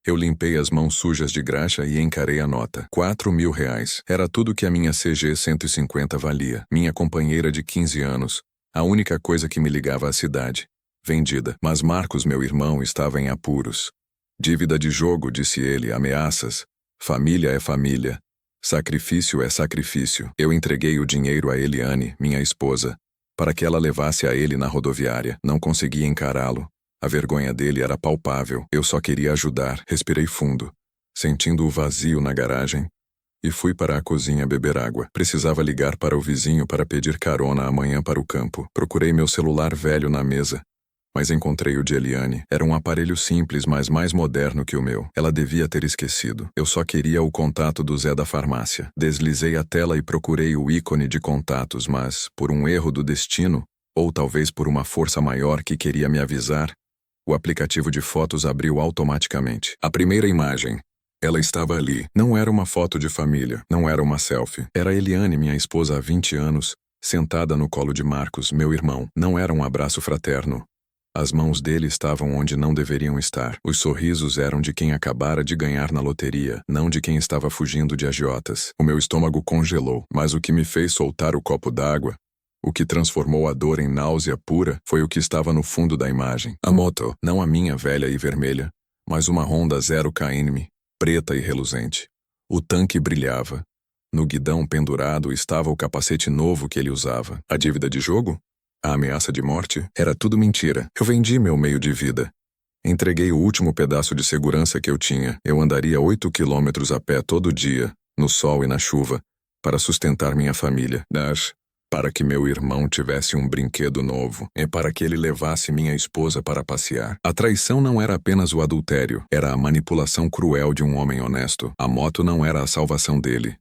Eu limpei as mãos sujas de graxa e encarei a nota. R$ 4.000. Era tudo que a minha CG 150 valia. Minha companheira de 15 anos. A única coisa que me ligava à cidade. Vendida. Mas Marcos, meu irmão, estava em apuros. Dívida de jogo, disse ele, ameaças. Família é família. Sacrifício é sacrifício. Eu entreguei o dinheiro a Eliane, minha esposa, para que ela levasse a ele na rodoviária. Não conseguia encará-lo. A vergonha dele era palpável. Eu só queria ajudar. Respirei fundo, sentindo o vazio na garagem, e fui para a cozinha beber água. Precisava ligar para o vizinho para pedir carona amanhã para o campo. Procurei meu celular velho na mesa, mas encontrei o de Eliane. Era um aparelho simples, mas mais moderno que o meu. Ela devia ter esquecido. Eu só queria o contato do Zé da farmácia. Deslizei a tela e procurei o ícone de contatos, mas, por um erro do destino, ou talvez por uma força maior que queria me avisar, o aplicativo de fotos abriu automaticamente. A primeira imagem. Ela estava ali. Não era uma foto de família. Não era uma selfie. Era Eliane, minha esposa há 20 anos, sentada no colo de Marcos, meu irmão. Não era um abraço fraterno. As mãos dele estavam onde não deveriam estar. Os sorrisos eram de quem acabara de ganhar na loteria, não de quem estava fugindo de agiotas. O meu estômago congelou, mas o que me fez soltar o copo d'água, o que transformou a dor em náusea pura, foi o que estava no fundo da imagem. A moto, não a minha velha e vermelha, mas uma Honda Zero KM, preta e reluzente. O tanque brilhava. No guidão pendurado estava o capacete novo que ele usava. A dívida de jogo? A ameaça de morte? Era tudo mentira. Eu vendi meu meio de vida. Entreguei o último pedaço de segurança que eu tinha. Eu andaria 8 quilômetros a pé todo dia, no sol e na chuva, para sustentar minha família. Para que meu irmão tivesse um brinquedo novo, e para que ele levasse minha esposa para passear. A traição não era apenas o adultério, era a manipulação cruel de um homem honesto. A moto não era a salvação dele.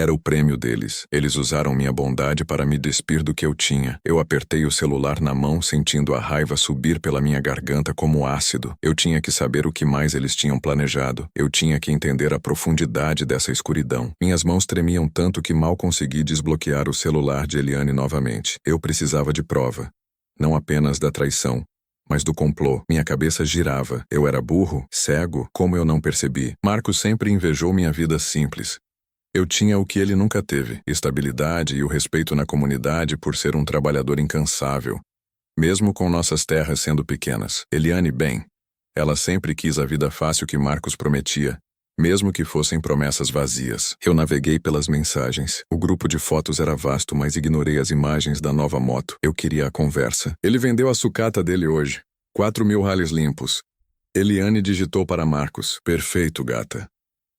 Era o prêmio deles. Eles usaram minha bondade para me despir do que eu tinha. Eu apertei o celular na mão, sentindo a raiva subir pela minha garganta como ácido. Eu tinha que saber o que mais eles tinham planejado. Eu tinha que entender a profundidade dessa escuridão. Minhas mãos tremiam tanto que mal consegui desbloquear o celular de Eliane novamente. Eu precisava de prova. Não apenas da traição, mas do complô. Minha cabeça girava. Eu era burro, cego, como eu não percebi. Marcos sempre invejou minha vida simples. Eu tinha o que ele nunca teve, estabilidade e o respeito na comunidade por ser um trabalhador incansável, mesmo com nossas terras sendo pequenas. Eliane, bem, ela sempre quis a vida fácil que Marcos prometia, mesmo que fossem promessas vazias. Eu naveguei pelas mensagens. O grupo de fotos era vasto, mas ignorei as imagens da nova moto. Eu queria a conversa. Ele vendeu a sucata dele hoje. 4.000 rales limpos. Eliane digitou para Marcos. Perfeito, gata.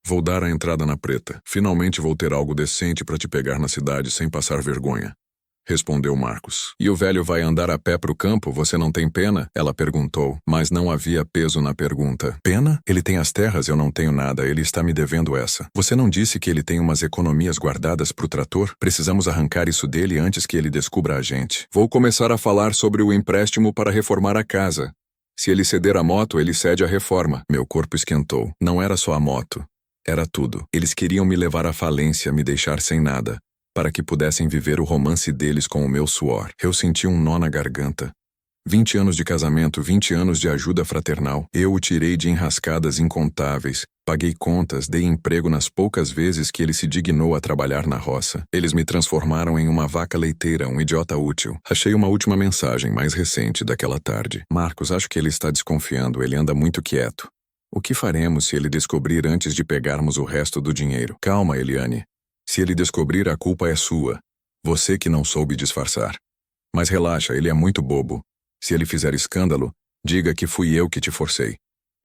Vou dar a entrada na preta. Finalmente vou ter algo decente para te pegar na cidade sem passar vergonha. Respondeu Marcos. E o velho vai andar a pé pro campo? Você não tem pena? Ela perguntou, mas não havia peso na pergunta. Pena? Ele tem as terras, eu não tenho nada. Ele está me devendo essa. Você não disse que ele tem umas economias guardadas pro trator? Precisamos arrancar isso dele antes que ele descubra a gente. Vou começar a falar sobre o empréstimo para reformar a casa. Se ele ceder a moto, ele cede a reforma. Meu corpo esquentou. Não era só a moto. Era tudo. Eles queriam me levar à falência, me deixar sem nada, para que pudessem viver o romance deles com o meu suor. Eu senti um nó na garganta. 20 anos de casamento, 20 anos de ajuda fraternal. Eu o tirei de enrascadas incontáveis, paguei contas, dei emprego nas poucas vezes que ele se dignou a trabalhar na roça. Eles me transformaram em uma vaca leiteira, um idiota útil. Achei uma última mensagem, mais recente, daquela tarde. Marcos, acho que ele está desconfiando, ele anda muito quieto. O que faremos se ele descobrir antes de pegarmos o resto do dinheiro? Calma, Eliane. Se ele descobrir, a culpa é sua. Você que não soube disfarçar. Mas relaxa, ele é muito bobo. Se ele fizer escândalo, diga que fui eu que te forcei.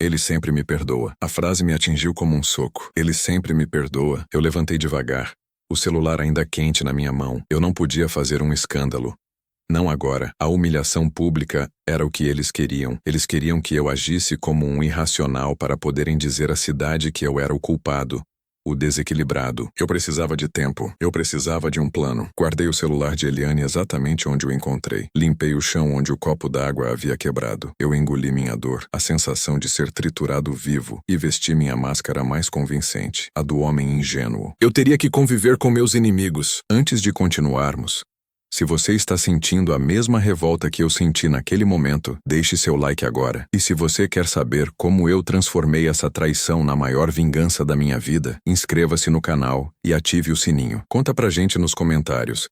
Ele sempre me perdoa. A frase me atingiu como um soco. Ele sempre me perdoa. Eu levantei devagar. O celular ainda quente na minha mão. Eu não podia fazer um escândalo. Não agora. A humilhação pública era o que eles queriam. Eles queriam que eu agisse como um irracional para poderem dizer à cidade que eu era o culpado, o desequilibrado. Eu precisava de tempo. Eu precisava de um plano. Guardei o celular de Eliane exatamente onde o encontrei. Limpei o chão onde o copo d'água havia quebrado. Eu engoli minha dor, a sensação de ser triturado vivo, e vesti minha máscara mais convincente, a do homem ingênuo. Eu teria que conviver com meus inimigos. Antes de continuarmos, Se você está sentindo a mesma revolta que eu senti naquele momento, deixe seu like agora. E se você quer saber como eu transformei essa traição na maior vingança da minha vida, inscreva-se no canal e ative o sininho. Conta pra gente nos comentários.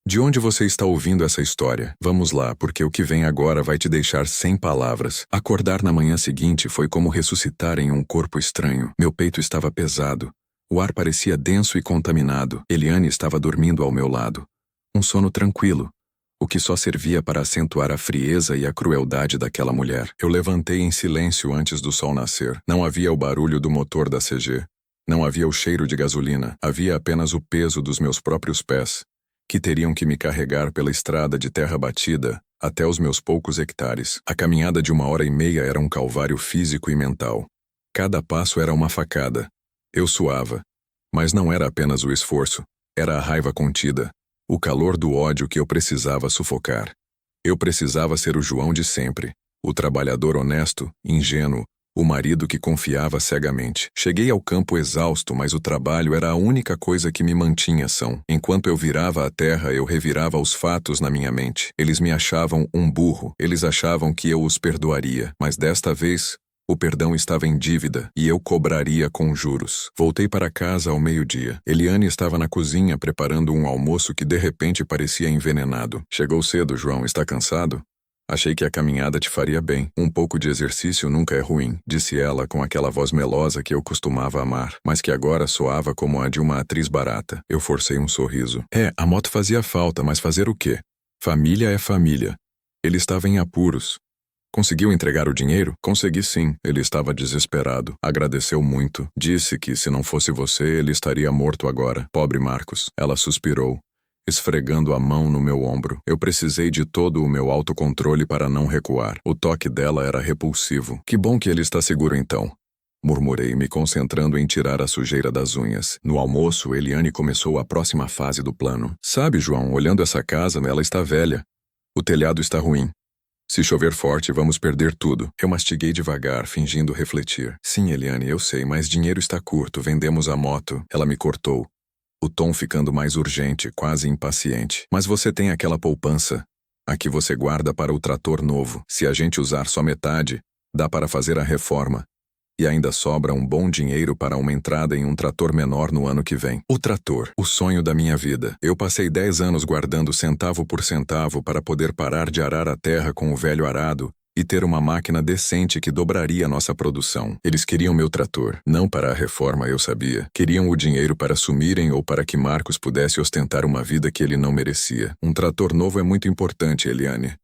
De onde você está ouvindo essa história? Vamos lá, porque o que vem agora vai te deixar sem palavras. Acordar na manhã seguinte foi como ressuscitar em um corpo estranho. Meu peito estava pesado. O ar parecia denso e contaminado. Eliane estava dormindo ao meu lado. Um sono tranquilo, o que só servia para acentuar a frieza e a crueldade daquela mulher. Eu levantei em silêncio antes do sol nascer. Não havia o barulho do motor da CG. Não havia o cheiro de gasolina. Havia apenas o peso dos meus próprios pés, que teriam que me carregar pela estrada de terra batida até os meus poucos hectares. A caminhada de 1h30 era um calvário físico e mental. Cada passo era uma facada. Eu suava. Mas não era apenas o esforço. Era a raiva contida. O calor do ódio que eu precisava sufocar. Eu precisava ser o João de sempre. O trabalhador honesto, ingênuo, o marido que confiava cegamente. Cheguei ao campo exausto, mas o trabalho era a única coisa que me mantinha são. Enquanto eu virava a terra, eu revirava os fatos na minha mente. Eles me achavam um burro. Eles achavam que eu os perdoaria. Mas desta vez, o perdão estava em dívida e eu cobraria com juros. Voltei para casa ao meio-dia. Eliane estava na cozinha preparando um almoço que de repente parecia envenenado. Chegou cedo, João. Está cansado? Achei que a caminhada te faria bem. Um pouco de exercício nunca é ruim, disse ela com aquela voz melosa que eu costumava amar, mas que agora soava como a de uma atriz barata. Eu forcei um sorriso. A moto fazia falta, mas fazer o quê? Família é família. Ele estava em apuros. Conseguiu entregar o dinheiro? Consegui sim. Ele estava desesperado. Agradeceu muito. Disse que se não fosse você, ele estaria morto agora. Pobre Marcos. Ela suspirou, esfregando a mão no meu ombro. Eu precisei de todo o meu autocontrole para não recuar. O toque dela era repulsivo. Que bom que ele está seguro então, murmurei, me concentrando em tirar a sujeira das unhas. No almoço, Eliane começou a próxima fase do plano. Sabe, João, olhando essa casa, ela está velha. O telhado está ruim. Se chover forte, vamos perder tudo. Eu mastiguei devagar, fingindo refletir. Sim, Eliane, eu sei, mas dinheiro está curto, vendemos a moto. Ela me cortou, o tom ficando mais urgente, quase impaciente. Mas você tem aquela poupança. A que você guarda para o trator novo. Se a gente usar só metade, dá para fazer a reforma. E ainda sobra um bom dinheiro para uma entrada em um trator menor no ano que vem. O trator, o sonho da minha vida. Eu passei 10 anos guardando centavo por centavo para poder parar de arar a terra com o velho arado e ter uma máquina decente que dobraria nossa produção. Eles queriam meu trator, não para a reforma, eu sabia. Queriam o dinheiro para sumirem ou para que Marcos pudesse ostentar uma vida que ele não merecia. Um trator novo é muito importante, Eliane.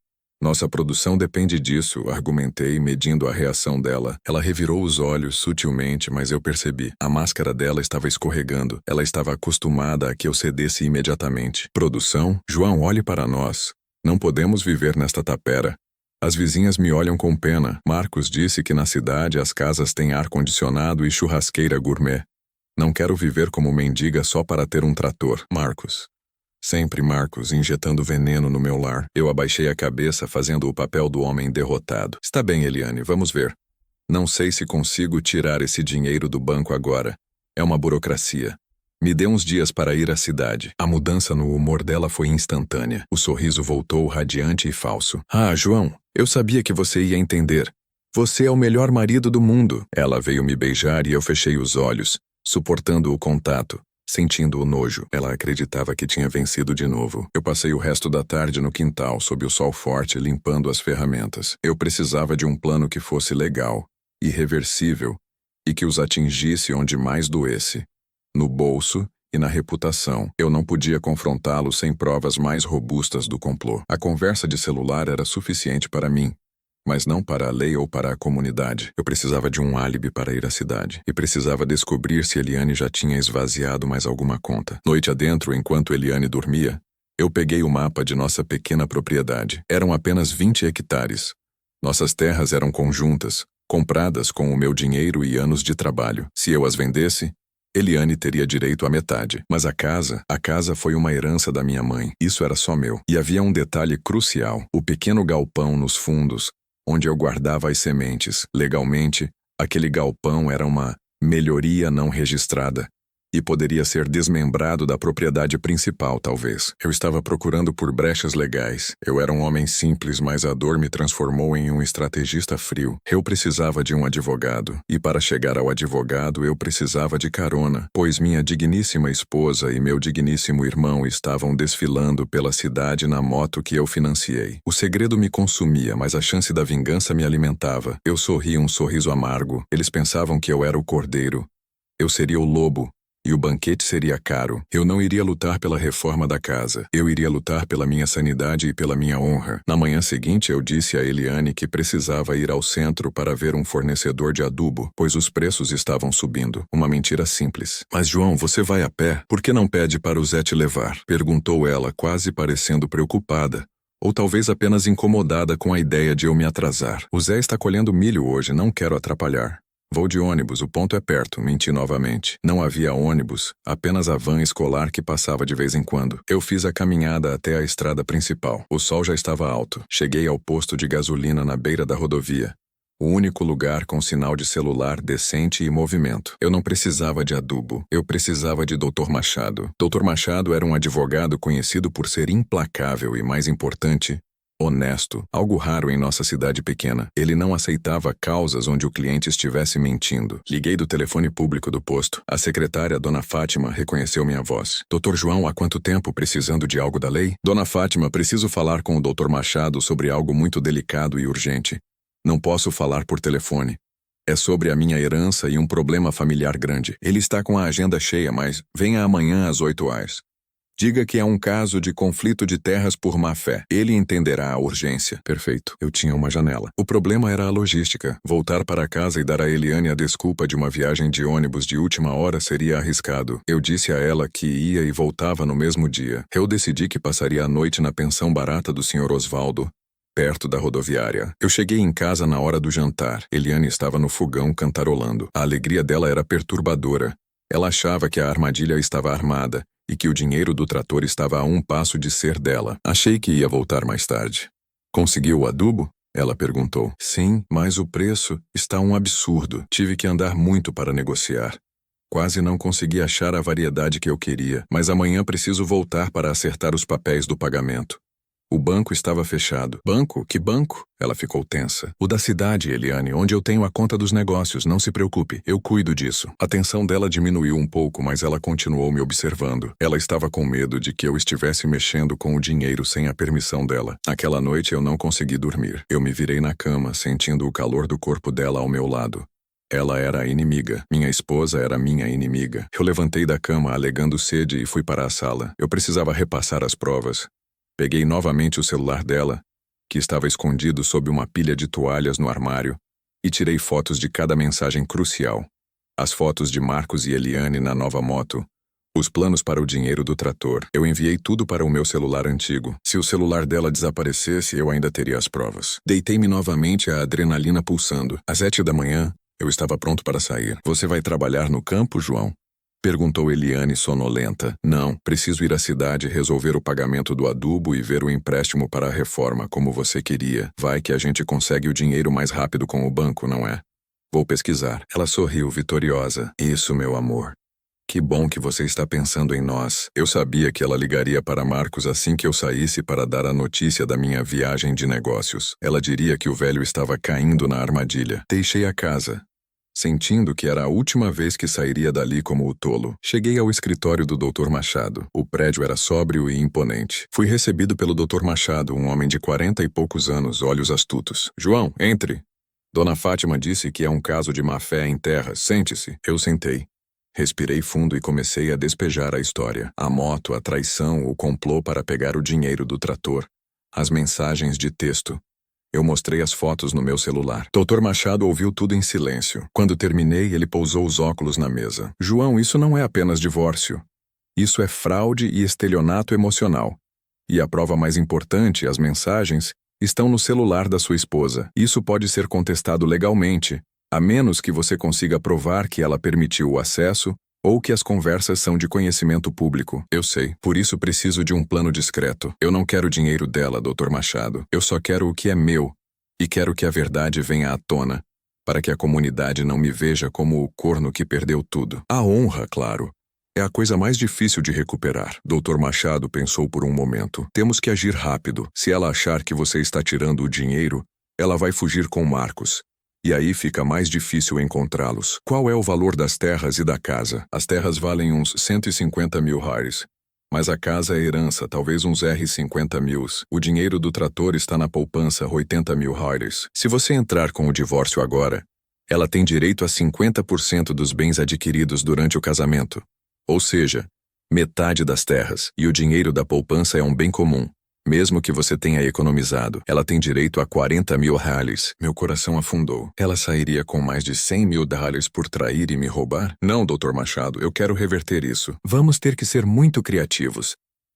Nossa produção depende disso, argumentei, medindo a reação dela. Ela revirou os olhos sutilmente, mas eu percebi. A máscara dela estava escorregando. Ela estava acostumada a que eu cedesse imediatamente. Produção? João, olhe para nós. Não podemos viver nesta tapera. As vizinhas me olham com pena. Marcos disse que na cidade as casas têm ar-condicionado e churrasqueira gourmet. Não quero viver como mendiga só para ter um trator. Marcos. Sempre Marcos, injetando veneno no meu lar. Eu abaixei a cabeça, fazendo o papel do homem derrotado. Está bem, Eliane, vamos ver. Não sei se consigo tirar esse dinheiro do banco agora. É uma burocracia. Me dê uns dias para ir à cidade. A mudança no humor dela foi instantânea. O sorriso voltou radiante e falso. Ah, João, eu sabia que você ia entender. Você é o melhor marido do mundo. Ela veio me beijar e eu fechei os olhos, suportando o contato. Sentindo o nojo, ela acreditava que tinha vencido de novo. Eu passei o resto da tarde no quintal, sob o sol forte, limpando as ferramentas. Eu precisava de um plano que fosse legal, irreversível, e que os atingisse onde mais doesse. No bolso e na reputação. Eu não podia confrontá-lo sem provas mais robustas do complô. A conversa de celular era suficiente para mim, mas não para a lei ou para a comunidade. Eu precisava de um álibi para ir à cidade. E precisava descobrir se Eliane já tinha esvaziado mais alguma conta. Noite adentro, enquanto Eliane dormia, eu peguei o mapa de nossa pequena propriedade. Eram apenas 20 hectares. Nossas terras eram conjuntas, compradas com o meu dinheiro e anos de trabalho. Se eu as vendesse, Eliane teria direito à metade. Mas a casa foi uma herança da minha mãe. Isso era só meu. E havia um detalhe crucial. O pequeno galpão nos fundos, onde eu guardava as sementes. Legalmente, aquele galpão era uma melhoria não registrada. E poderia ser desmembrado da propriedade principal, talvez. Eu estava procurando por brechas legais. Eu era um homem simples, mas a dor me transformou em um estrategista frio. Eu precisava de um advogado. E para chegar ao advogado, eu precisava de carona, pois minha digníssima esposa e meu digníssimo irmão estavam desfilando pela cidade na moto que eu financiei. O segredo me consumia, mas a chance da vingança me alimentava. Eu sorri um sorriso amargo. Eles pensavam que eu era o cordeiro. Eu seria o lobo. E o banquete seria caro. Eu não iria lutar pela reforma da casa. Eu iria lutar pela minha sanidade e pela minha honra. Na manhã seguinte, eu disse a Eliane que precisava ir ao centro para ver um fornecedor de adubo, pois os preços estavam subindo. Uma mentira simples. Mas, João, você vai a pé? Por que não pede para o Zé te levar? Perguntou ela, quase parecendo preocupada. Ou talvez apenas incomodada com a ideia de eu me atrasar. O Zé está colhendo milho hoje, não quero atrapalhar. Vou de ônibus, o ponto é perto, menti novamente. Não havia ônibus, apenas a van escolar que passava de vez em quando. Eu fiz a caminhada até a estrada principal. O sol já estava alto. Cheguei ao posto de gasolina na beira da rodovia. O único lugar com sinal de celular decente e movimento. Eu não precisava de adubo. Eu precisava de Dr. Machado. Dr. Machado era um advogado conhecido por ser implacável e, mais importante, honesto, algo raro em nossa cidade pequena. Ele não aceitava causas onde o cliente estivesse mentindo. Liguei do telefone público do posto. A secretária, Dona Fátima, reconheceu minha voz. Dr. João, há quanto tempo precisando de algo da lei? Dona Fátima, preciso falar com o Dr. Machado sobre algo muito delicado e urgente. Não posso falar por telefone. É sobre a minha herança e um problema familiar grande. Ele está com a agenda cheia, mas venha amanhã às 8h. Diga que é um caso de conflito de terras por má-fé. Ele entenderá a urgência. Perfeito. Eu tinha uma janela. O problema era a logística. Voltar para casa e dar a Eliane a desculpa de uma viagem de ônibus de última hora seria arriscado. Eu disse a ela que ia e voltava no mesmo dia. Eu decidi que passaria a noite na pensão barata do Sr. Osvaldo, perto da rodoviária. Eu cheguei em casa na hora do jantar. Eliane estava no fogão cantarolando. A alegria dela era perturbadora. Ela achava que a armadilha estava armada e que o dinheiro do trator estava a um passo de ser dela. Achei que ia voltar mais tarde. Conseguiu o adubo? Ela perguntou. Sim, mas o preço está um absurdo. Tive que andar muito para negociar. Quase não consegui achar a variedade que eu queria, mas amanhã preciso voltar para acertar os papéis do pagamento. O banco estava fechado. Banco? Que banco? Ela ficou tensa. O da cidade, Eliane, onde eu tenho a conta dos negócios, não se preocupe, eu cuido disso. A tensão dela diminuiu um pouco, mas ela continuou me observando. Ela estava com medo de que eu estivesse mexendo com o dinheiro sem a permissão dela. Aquela noite eu não consegui dormir. Eu me virei na cama, sentindo o calor do corpo dela ao meu lado. Ela era a inimiga. Minha esposa era minha inimiga. Eu levantei da cama alegando sede e fui para a sala. Eu precisava repassar as provas. Peguei novamente o celular dela, que estava escondido sob uma pilha de toalhas no armário, e tirei fotos de cada mensagem crucial. As fotos de Marcos e Eliane na nova moto, os planos para o dinheiro do trator. Eu enviei tudo para o meu celular antigo. Se o celular dela desaparecesse, eu ainda teria as provas. Deitei-me novamente, a adrenalina pulsando. Às 7h, eu estava pronto para sair. Você vai trabalhar no campo, João? Perguntou Eliane sonolenta. Não, preciso ir à cidade resolver o pagamento do adubo e ver o empréstimo para a reforma, como você queria. Vai que a gente consegue o dinheiro mais rápido com o banco, não é? Vou pesquisar. Ela sorriu, vitoriosa. Isso, meu amor. Que bom que você está pensando em nós. Eu sabia que ela ligaria para Marcos assim que eu saísse para dar a notícia da minha viagem de negócios. Ela diria que o velho estava caindo na armadilha. Deixei a casa, sentindo que era a última vez que sairia dali como o tolo. Cheguei ao escritório do Dr. Machado. O prédio era sóbrio e imponente. Fui recebido pelo Dr. Machado, um homem de 40 e poucos anos, olhos astutos. João, entre. Dona Fátima disse que é um caso de má-fé em terra. Sente-se. Eu sentei. Respirei fundo e comecei a despejar a história. A moto, a traição, o complô para pegar o dinheiro do trator. As mensagens de texto. Eu mostrei as fotos no meu celular. Dr. Machado ouviu tudo em silêncio. Quando terminei, ele pousou os óculos na mesa. João, isso não é apenas divórcio. Isso é fraude e estelionato emocional. E a prova mais importante, as mensagens, estão no celular da sua esposa. Isso pode ser contestado legalmente, a menos que você consiga provar que ela permitiu o acesso ou que as conversas são de conhecimento público. Eu sei. Por isso preciso de um plano discreto. Eu não quero o dinheiro dela, Dr. Machado. Eu só quero o que é meu. E quero que a verdade venha à tona, para que a comunidade não me veja como o corno que perdeu tudo. A honra, claro. É a coisa mais difícil de recuperar. Dr. Machado pensou por um momento. Temos que agir rápido. Se ela achar que você está tirando o dinheiro, ela vai fugir com Marcos. E aí fica mais difícil encontrá-los. Qual é o valor das terras e da casa? As terras valem uns 150 mil reais. Mas a casa é herança, talvez uns R$ 50 mil. O dinheiro do trator está na poupança, 80 mil reais. Se você entrar com o divórcio agora, ela tem direito a 50% dos bens adquiridos durante o casamento. Ou seja, metade das terras. E o dinheiro da poupança é um bem comum. Mesmo que você tenha economizado, ela tem direito a 40 mil reais. Meu coração afundou. Ela sairia com mais de 100 mil reais por trair e me roubar? Não, Dr. Machado, eu quero reverter isso. Vamos ter que ser muito criativos.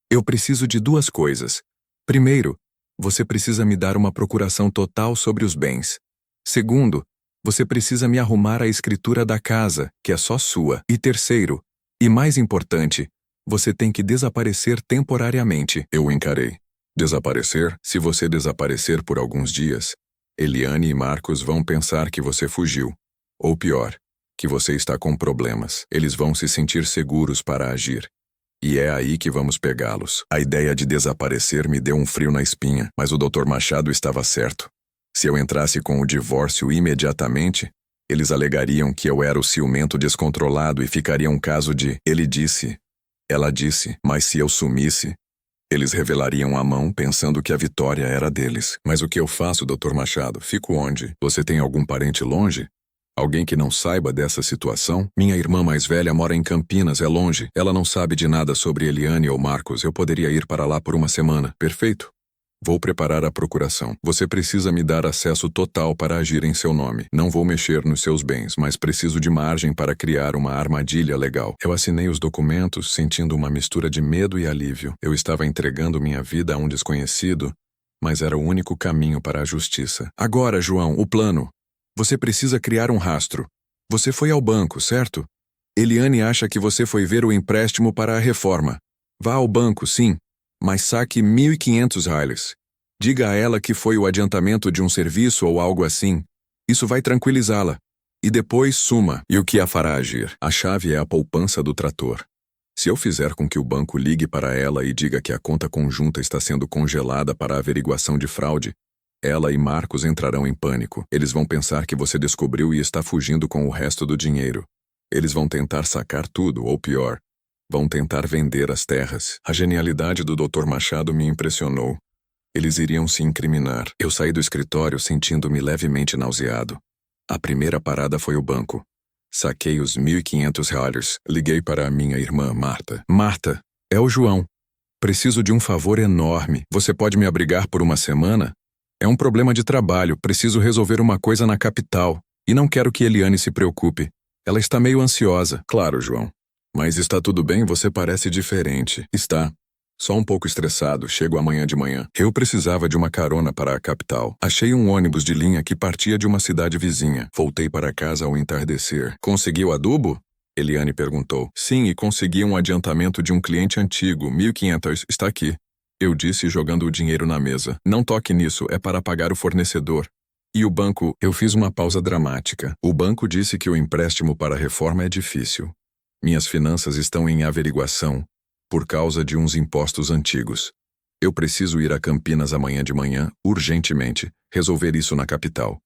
Eu preciso de duas coisas. Primeiro, você precisa me dar uma procuração total sobre os bens. Segundo, você precisa me arrumar a escritura da casa, que é só sua. E terceiro, e mais importante, você tem que desaparecer temporariamente. Eu encarei. Desaparecer? Se você desaparecer por alguns dias, Eliane e Marcos vão pensar que você fugiu. Ou pior, que você está com problemas. Eles vão se sentir seguros para agir. E é aí que vamos pegá-los. A ideia de desaparecer me deu um frio na espinha, mas o Dr. Machado estava certo. Se eu entrasse com o divórcio imediatamente, eles alegariam que eu era o ciumento descontrolado e ficaria um caso de ele disse, ela disse, mas se eu sumisse, eles revelariam a mão pensando que a vitória era deles. Mas o que eu faço, Dr. Machado? Fico onde? Você tem algum parente longe? Alguém que não saiba dessa situação? Minha irmã mais velha mora em Campinas, é longe. Ela não sabe de nada sobre Eliane ou Marcos. Eu poderia ir para lá por uma semana. Perfeito. Vou preparar a procuração. Você precisa me dar acesso total para agir em seu nome. Não vou mexer nos seus bens, mas preciso de margem para criar uma armadilha legal. Eu assinei os documentos, sentindo uma mistura de medo e alívio. Eu estava entregando minha vida a um desconhecido, mas era o único caminho para a justiça. Agora, João, o plano. Você precisa criar um rastro. Você foi ao banco, certo? Eliane acha que você foi ver o empréstimo para a reforma. Vá ao banco, sim. Mas saque 1.500 reais. Diga a ela que foi o adiantamento de um serviço ou algo assim. Isso vai tranquilizá-la. E depois suma. E o que a fará agir? A chave é a poupança do trator. Se eu fizer com que o banco ligue para ela e diga que a conta conjunta está sendo congelada para averiguação de fraude, ela e Marcos entrarão em pânico. Eles vão pensar que você descobriu e está fugindo com o resto do dinheiro. Eles vão tentar sacar tudo, ou pior, vão tentar vender as terras. A genialidade do Dr. Machado me impressionou. Eles iriam se incriminar. Eu saí do escritório sentindo-me levemente nauseado. A primeira parada foi o banco. Saquei os 1.500 reais. Liguei para a minha irmã, Marta. Marta, é o João. Preciso de um favor enorme. Você pode me abrigar por uma semana? É um problema de trabalho. Preciso resolver uma coisa na capital. E não quero que Eliane se preocupe. Ela está meio ansiosa. Claro, João. Mas está tudo bem? Você parece diferente. Está. Só um pouco estressado. Chego amanhã de manhã. Eu precisava de uma carona para a capital. Achei um ônibus de linha que partia de uma cidade vizinha. Voltei para casa ao entardecer. Conseguiu adubo? Eliane perguntou. Sim, e consegui um adiantamento de um cliente antigo. 1.500. Está aqui. Eu disse jogando o dinheiro na mesa. Não toque nisso. É para pagar o fornecedor. E o banco? Eu fiz uma pausa dramática. O banco disse que o empréstimo para a reforma é difícil. Minhas finanças estão em averiguação por causa de uns impostos antigos. Eu preciso ir a Campinas amanhã de manhã, urgentemente, resolver isso na capital.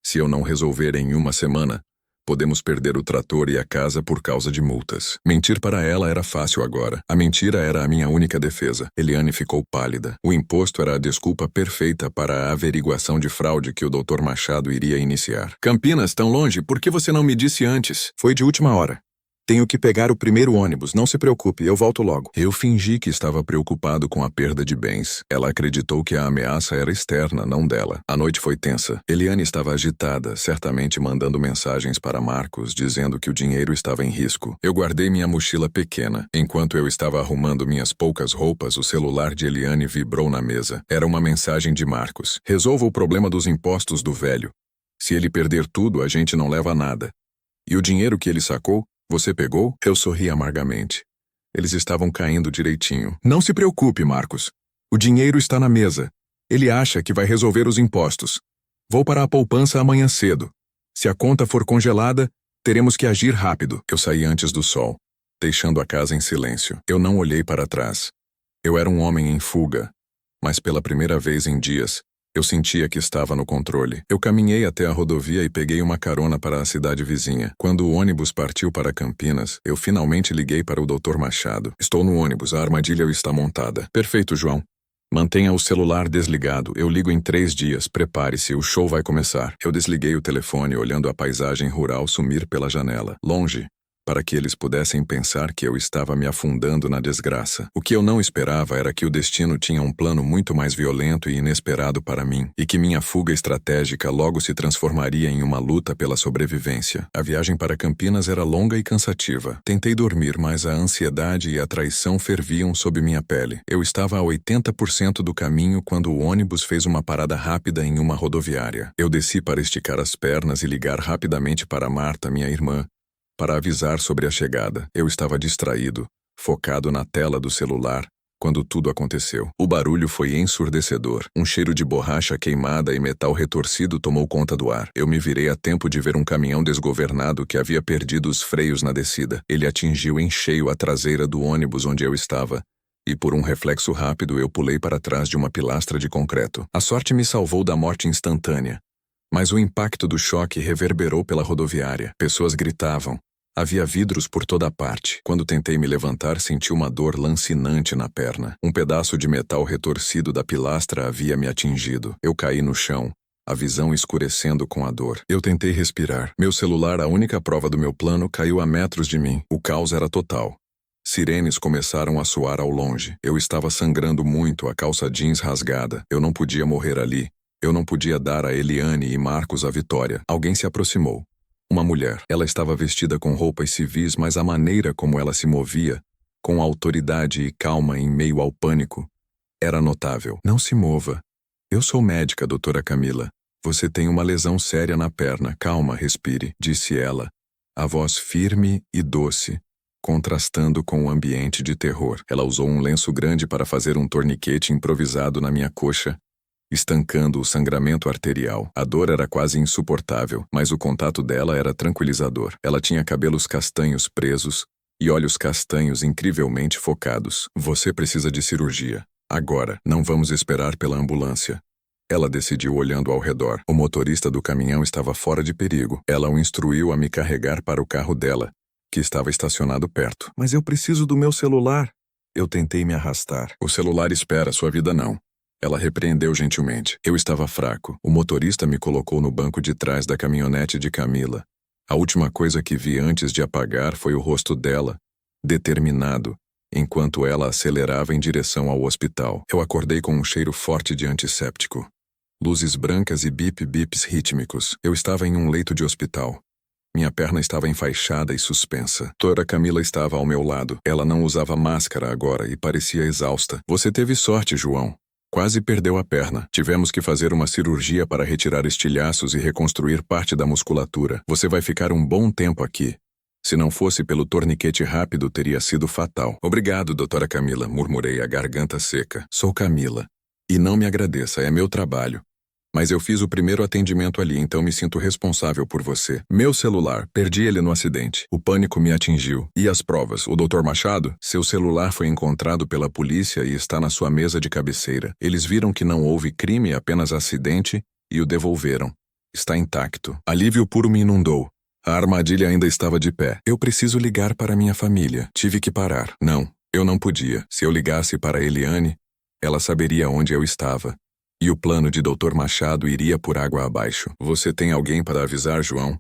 Se eu não resolver em uma semana, podemos perder o trator e a casa por causa de multas. Mentir para ela era fácil agora. A mentira era a minha única defesa. Eliane ficou pálida. O imposto era a desculpa perfeita para a averiguação de fraude que o Dr. Machado iria iniciar. Campinas, tão longe, por que você não me disse antes? Foi de última hora. Tenho que pegar o primeiro ônibus, não se preocupe, eu volto logo. Eu fingi que estava preocupado com a perda de bens. Ela acreditou que a ameaça era externa, não dela. A noite foi tensa. Eliane estava agitada, certamente mandando mensagens para Marcos, dizendo que o dinheiro estava em risco. Eu guardei minha mochila pequena. Enquanto eu estava arrumando minhas poucas roupas, o celular de Eliane vibrou na mesa. Era uma mensagem de Marcos. Resolva o problema dos impostos do velho. Se ele perder tudo, a gente não leva nada. E o dinheiro que ele sacou? Você pegou? Eu sorri amargamente. Eles estavam caindo direitinho. Não se preocupe, Marcos. O dinheiro está na mesa. Ele acha que vai resolver os impostos. Vou para a poupança amanhã cedo. Se a conta for congelada, teremos que agir rápido. Eu saí antes do sol. deixando a casa em silêncio. Eu não olhei para trás. Eu era um homem em fuga, mas pela primeira vez em dias, eu sentia que estava no controle. Eu caminhei até a rodovia e peguei uma carona para a cidade vizinha. Quando o ônibus partiu para Campinas, eu finalmente liguei para o Dr. Machado. Estou no ônibus, a armadilha está montada. Perfeito, João. Mantenha o celular desligado. Eu ligo em 3 dias. Prepare-se, o show vai começar. Eu desliguei o telefone olhando a paisagem rural sumir pela janela. Longe, para que eles pudessem pensar que eu estava me afundando na desgraça. O que eu não esperava era que o destino tinha um plano muito mais violento e inesperado para mim, e que minha fuga estratégica logo se transformaria em uma luta pela sobrevivência. A viagem para Campinas era longa e cansativa. Tentei dormir, mas a ansiedade e a traição ferviam sob minha pele. Eu estava a 80% do caminho quando o ônibus fez uma parada rápida em uma rodoviária. Eu desci para esticar as pernas e ligar rapidamente para Marta, minha irmã, para avisar sobre a chegada. Eu estava distraído, focado na tela do celular, quando tudo aconteceu. O barulho foi ensurdecedor. Um cheiro de borracha queimada e metal retorcido tomou conta do ar. Eu me virei a tempo de ver um caminhão desgovernado que havia perdido os freios na descida. Ele atingiu em cheio a traseira do ônibus onde eu estava, e por um reflexo rápido eu pulei para trás de uma pilastra de concreto. A sorte me salvou da morte instantânea. Mas o impacto do choque reverberou pela rodoviária. Pessoas gritavam. Havia vidros por toda parte. Quando tentei me levantar, senti uma dor lancinante na perna. Um pedaço de metal retorcido da pilastra havia me atingido. Eu caí no chão, a visão escurecendo com a dor. Eu tentei respirar. Meu celular, a única prova do meu plano, caiu a metros de mim. O caos era total. Sirenes começaram a soar ao longe. Eu estava sangrando muito, a calça jeans rasgada. Eu não podia morrer ali. Eu não podia dar a Eliane e Marcos a vitória. Alguém se aproximou. Uma mulher. Ela estava vestida com roupas civis, mas a maneira como ela se movia, com autoridade e calma em meio ao pânico, era notável. Não se mova. Eu sou médica, doutora Camila. Você tem uma lesão séria na perna. Calma, respire, disse ela, a voz firme e doce, contrastando com o ambiente de terror. Ela usou um lenço grande para fazer um torniquete improvisado na minha coxa, estancando o sangramento arterial. A dor era quase insuportável, mas o contato dela era tranquilizador. Ela tinha cabelos castanhos presos e olhos castanhos incrivelmente focados. Você precisa de cirurgia. Agora, não vamos esperar pela ambulância. Ela decidiu olhando ao redor. O motorista do caminhão estava fora de perigo. Ela o instruiu a me carregar para o carro dela, que estava estacionado perto. Mas eu preciso do meu celular. Eu tentei me arrastar. O celular espera, sua vida não. Ela repreendeu gentilmente. Eu estava fraco. O motorista me colocou no banco de trás da caminhonete de Camila. A última coisa que vi antes de apagar foi o rosto dela, determinado, enquanto ela acelerava em direção ao hospital. Eu acordei com um cheiro forte de antisséptico. Luzes brancas e bip-bips rítmicos. Eu estava em um leito de hospital. Minha perna estava enfaixada e suspensa. Doutora Camila estava ao meu lado. Ela não usava máscara agora e parecia exausta. Você teve sorte, João. Quase perdeu a perna. Tivemos que fazer uma cirurgia para retirar estilhaços e reconstruir parte da musculatura. Você vai ficar um bom tempo aqui. Se não fosse pelo torniquete rápido, teria sido fatal. Obrigado, doutora Camila, murmurei, a garganta seca. Sou Camila. E não me agradeça, é meu trabalho. Mas eu fiz o primeiro atendimento ali, então me sinto responsável por você. Meu celular, perdi ele no acidente. O pânico me atingiu. E as provas? O Dr. Machado? Seu celular foi encontrado pela polícia e está na sua mesa de cabeceira. Eles viram que não houve crime, apenas acidente, e o devolveram. Está intacto. Alívio puro me inundou. A armadilha ainda estava de pé. Eu preciso ligar para minha família. Tive que parar. Não, eu não podia. Se eu ligasse para Eliane, ela saberia onde eu estava. E o plano de Dr. Machado iria por água abaixo. Você tem alguém para avisar, João?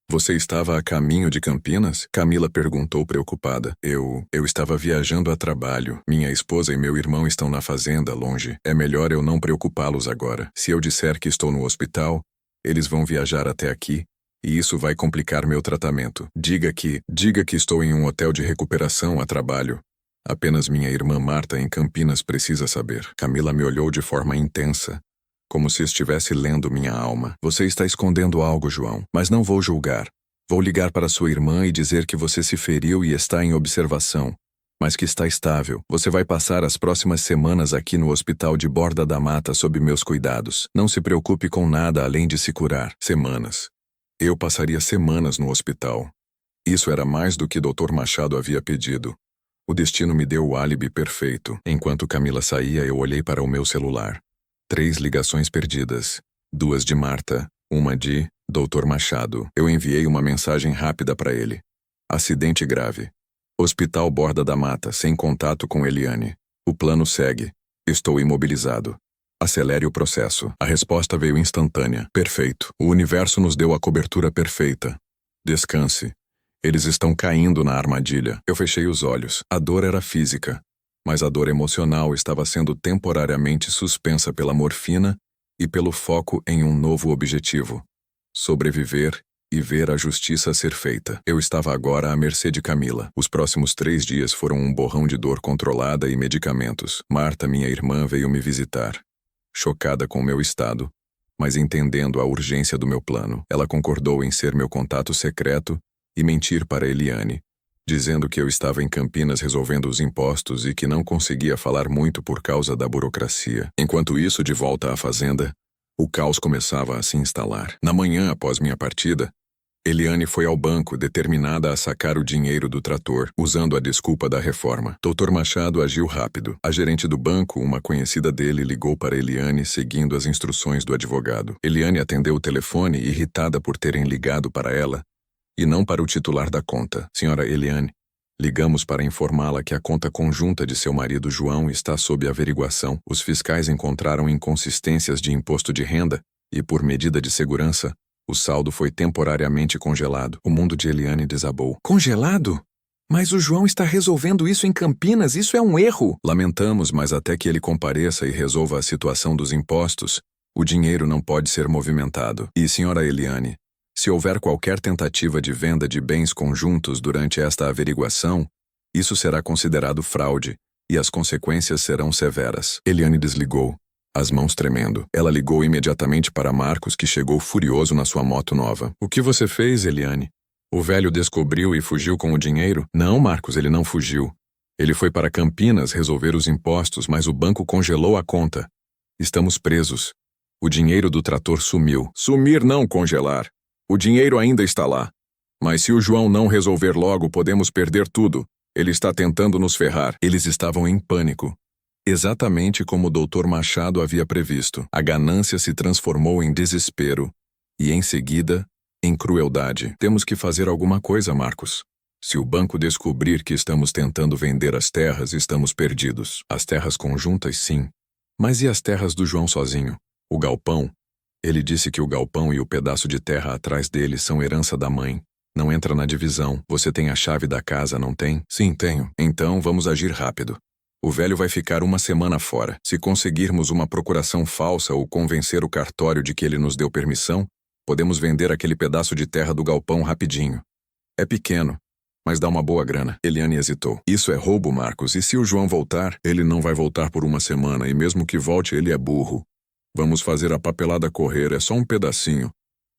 Você estava a caminho de Campinas? Camila perguntou preocupada. Eu estava viajando a trabalho. Minha esposa e meu irmão estão na fazenda, longe. É melhor eu não preocupá-los agora. Se eu disser que estou no hospital, eles vão viajar até aqui, e isso vai complicar meu tratamento. Diga que estou em um hotel de recuperação a trabalho. Apenas minha irmã Marta em Campinas precisa saber. Camila me olhou de forma intensa, como se estivesse lendo minha alma. Você está escondendo algo, João, mas não vou julgar. Vou ligar para sua irmã e dizer que você se feriu e está em observação, mas que está estável. Você vai passar as próximas semanas aqui no hospital de Borda da Mata sob meus cuidados. Não se preocupe com nada além de se curar. Semanas. Eu passaria semanas no hospital. Isso era mais do que Dr. Machado havia pedido. O destino me deu o álibi perfeito. Enquanto Camila saía, eu olhei para o meu celular. 3 ligações perdidas. 2 de Marta, uma de Dr. Machado. Eu enviei uma mensagem rápida para ele. Acidente grave. Hospital Borda da Mata, sem contato com Eliane. O plano segue. Estou imobilizado. Acelere o processo. A resposta veio instantânea. Perfeito. O universo nos deu a cobertura perfeita. Descanse. Eles estão caindo na armadilha. Eu fechei os olhos. A dor era física, mas a dor emocional estava sendo temporariamente suspensa pela morfina e pelo foco em um novo objetivo: sobreviver e ver a justiça ser feita. Eu estava agora à mercê de Camila. Os próximos 3 dias foram um borrão de dor controlada e medicamentos. Marta, minha irmã, veio me visitar. Chocada com meu estado, mas entendendo a urgência do meu plano, ela concordou em ser meu contato secreto e mentir para Eliane, dizendo que eu estava em Campinas resolvendo os impostos e que não conseguia falar muito por causa da burocracia. Enquanto isso, de volta à fazenda, o caos começava a se instalar. Na manhã após minha partida, Eliane foi ao banco determinada a sacar o dinheiro do trator, usando a desculpa da reforma. Dr. Machado agiu rápido. A gerente do banco, uma conhecida dele, ligou para Eliane seguindo as instruções do advogado. Eliane atendeu o telefone, irritada por terem ligado para ela e não para o titular da conta. Senhora Eliane, ligamos para informá-la que a conta conjunta de seu marido João está sob averiguação. Os fiscais encontraram inconsistências de imposto de renda e, por medida de segurança, o saldo foi temporariamente congelado. O mundo de Eliane desabou. Congelado? Mas o João está resolvendo isso em Campinas, isso é um erro. Lamentamos, mas até que ele compareça e resolva a situação dos impostos, o dinheiro não pode ser movimentado. E, senhora Eliane, se houver qualquer tentativa de venda de bens conjuntos durante esta averiguação, isso será considerado fraude, e as consequências serão severas. Eliane desligou, as mãos tremendo. Ela ligou imediatamente para Marcos, que chegou furioso na sua moto nova. O que você fez, Eliane? O velho descobriu e fugiu com o dinheiro? Não, Marcos, ele não fugiu. Ele foi para Campinas resolver os impostos, mas o banco congelou a conta. Estamos presos. O dinheiro do trator sumiu. Sumir não congelar. O dinheiro ainda está lá. Mas se o João não resolver logo, podemos perder tudo. Ele está tentando nos ferrar. Eles estavam em pânico. Exatamente como o Dr. Machado havia previsto. A ganância se transformou em desespero e, em seguida, em crueldade. Temos que fazer alguma coisa, Marcos. Se o banco descobrir que estamos tentando vender as terras, estamos perdidos. As terras conjuntas, sim. Mas e as terras do João sozinho? O galpão? Ele disse que o galpão e o pedaço de terra atrás dele são herança da mãe. Não entra na divisão. Você tem a chave da casa, não tem? Sim, tenho. Então vamos agir rápido. O velho vai ficar 1 semana fora. Se conseguirmos uma procuração falsa ou convencer o cartório de que ele nos deu permissão, podemos vender aquele pedaço de terra do galpão rapidinho. É pequeno, mas dá uma boa grana. Eliane hesitou. Isso é roubo, Marcos. E se o João voltar? Ele não vai voltar por 1 semana, e mesmo que volte, ele é burro. Vamos fazer a papelada correr, é só um pedacinho.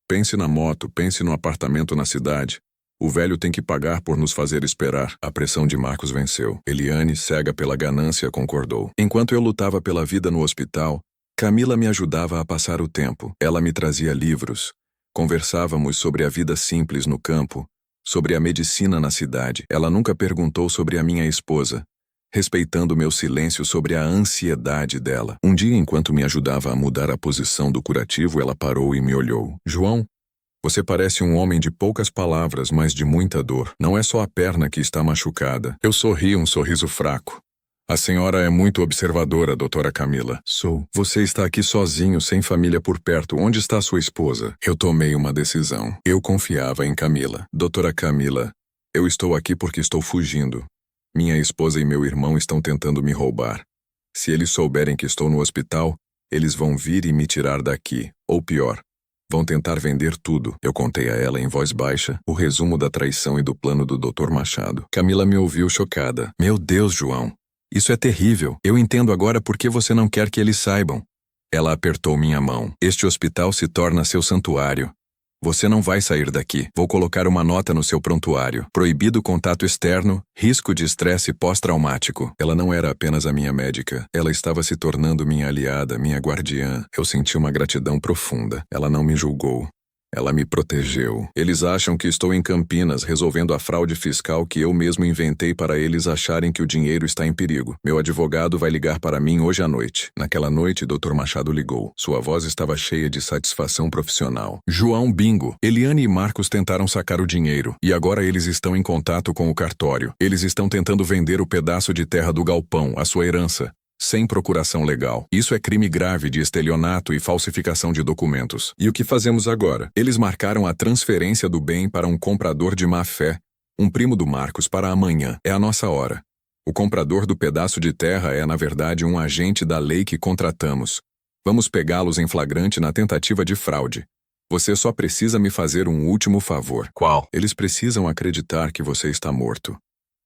Pense na moto, pense no apartamento na cidade. O velho tem que pagar por nos fazer esperar. A pressão de Marcos venceu. Eliane, cega pela ganância, concordou. Enquanto eu lutava pela vida no hospital, Camila me ajudava a passar o tempo. Ela me trazia livros. Conversávamos sobre a vida simples no campo, sobre a medicina na cidade. Ela nunca perguntou sobre a minha esposa, respeitando meu silêncio sobre a ansiedade dela. Um dia, enquanto me ajudava a mudar a posição do curativo, ela parou e me olhou. João, você parece um homem de poucas palavras, mas de muita dor. Não é só a perna que está machucada. Eu sorri um sorriso fraco. A senhora é muito observadora, doutora Camila. Sou. Você está aqui sozinho, sem família por perto. Onde está sua esposa? Eu tomei uma decisão. Eu confiava em Camila. Doutora Camila, eu estou aqui porque estou fugindo. Minha esposa e meu irmão estão tentando me roubar. Se eles souberem que estou no hospital, eles vão vir e me tirar daqui. Ou pior, vão tentar vender tudo. Eu contei a ela em voz baixa o resumo da traição e do plano do Dr. Machado. Camila me ouviu chocada. Meu Deus, João. Isso é terrível. Eu entendo agora por que você não quer que eles saibam. Ela apertou minha mão. Este hospital se torna seu santuário. Você não vai sair daqui. Vou colocar uma nota no seu prontuário. Proibido contato externo, risco de estresse pós-traumático. Ela não era apenas a minha médica. Ela estava se tornando minha aliada, minha guardiã. Eu senti uma gratidão profunda. Ela não me julgou. Ela me protegeu. Eles acham que estou em Campinas resolvendo a fraude fiscal que eu mesmo inventei para eles acharem que o dinheiro está em perigo. Meu advogado vai ligar para mim hoje à noite. Naquela noite, Dr. Machado ligou. Sua voz estava cheia de satisfação profissional. João Bingo. Eliane e Marcos tentaram sacar o dinheiro e agora eles estão em contato com o cartório. Eles estão tentando vender o pedaço de terra do galpão, a sua herança, sem procuração legal. Isso é crime grave de estelionato e falsificação de documentos. E o que fazemos agora? Eles marcaram a transferência do bem para um comprador de má-fé, um primo do Marcos, para amanhã. É a nossa hora. O comprador do pedaço de terra é, na verdade, um agente da lei que contratamos. Vamos pegá-los em flagrante na tentativa de fraude. Você só precisa me fazer um último favor. Qual? Eles precisam acreditar que você está morto.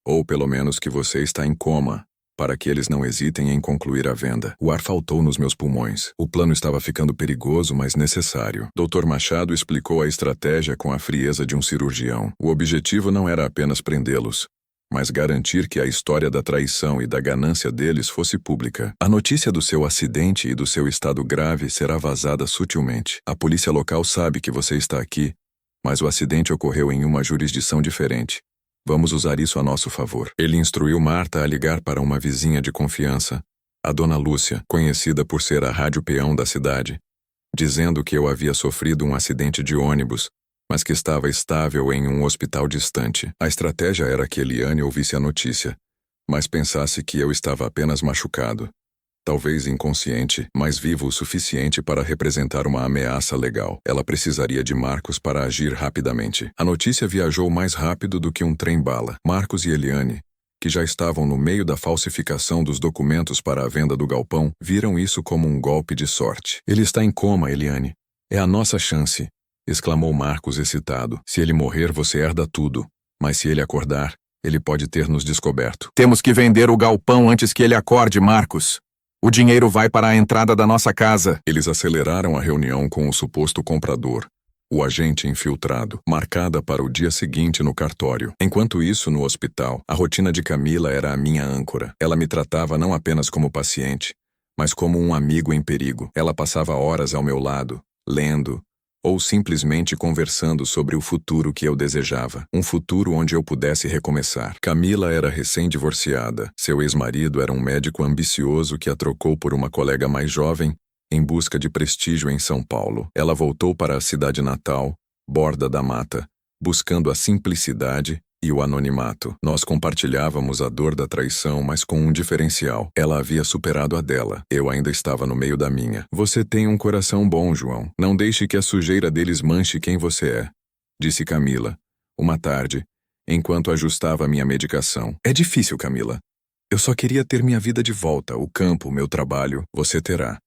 Ou pelo menos que você está em coma, para que eles não hesitem em concluir a venda. O ar faltou nos meus pulmões. O plano estava ficando perigoso, mas necessário. Dr. Machado explicou a estratégia com a frieza de um cirurgião. O objetivo não era apenas prendê-los, mas garantir que a história da traição e da ganância deles fosse pública. A notícia do seu acidente e do seu estado grave será vazada sutilmente. A polícia local sabe que você está aqui, mas o acidente ocorreu em uma jurisdição diferente. Vamos usar isso a nosso favor. Ele instruiu Marta a ligar para uma vizinha de confiança, a dona Lúcia, conhecida por ser a rádio peão da cidade, dizendo que eu havia sofrido um acidente de ônibus, mas que estava estável em um hospital distante. A estratégia era que Eliane ouvisse a notícia, mas pensasse que eu estava apenas machucado, talvez inconsciente, mas vivo o suficiente para representar uma ameaça legal. Ela precisaria de Marcos para agir rapidamente. A notícia viajou mais rápido do que um trem-bala. Marcos e Eliane, que já estavam no meio da falsificação dos documentos para a venda do galpão, viram isso como um golpe de sorte. Ele está em coma, Eliane. É a nossa chance, exclamou Marcos excitado. Se ele morrer, você herda tudo. Mas se ele acordar, ele pode ter nos descoberto. Temos que vender o galpão antes que ele acorde, Marcos. O dinheiro vai para a entrada da nossa casa. Eles aceleraram a reunião com o suposto comprador, o agente infiltrado, marcada para o dia seguinte no cartório. Enquanto isso, no hospital, a rotina de Camila era a minha âncora. Ela me tratava não apenas como paciente, mas como um amigo em perigo. Ela passava horas ao meu lado, lendo, ou simplesmente conversando sobre o futuro que eu desejava. Um futuro onde eu pudesse recomeçar. Camila era recém-divorciada. Seu ex-marido era um médico ambicioso que a trocou por uma colega mais jovem em busca de prestígio em São Paulo. Ela voltou para a cidade natal, Borda da Mata, buscando a simplicidade e o anonimato. Nós compartilhávamos a dor da traição, mas com um diferencial. Ela havia superado a dela. Eu ainda estava no meio da minha. Você tem um coração bom, João. Não deixe que a sujeira deles manche quem você é, disse Camila, uma tarde, enquanto ajustava minha medicação. É difícil, Camila. Eu só queria ter minha vida de volta, o campo, meu trabalho. Você terá.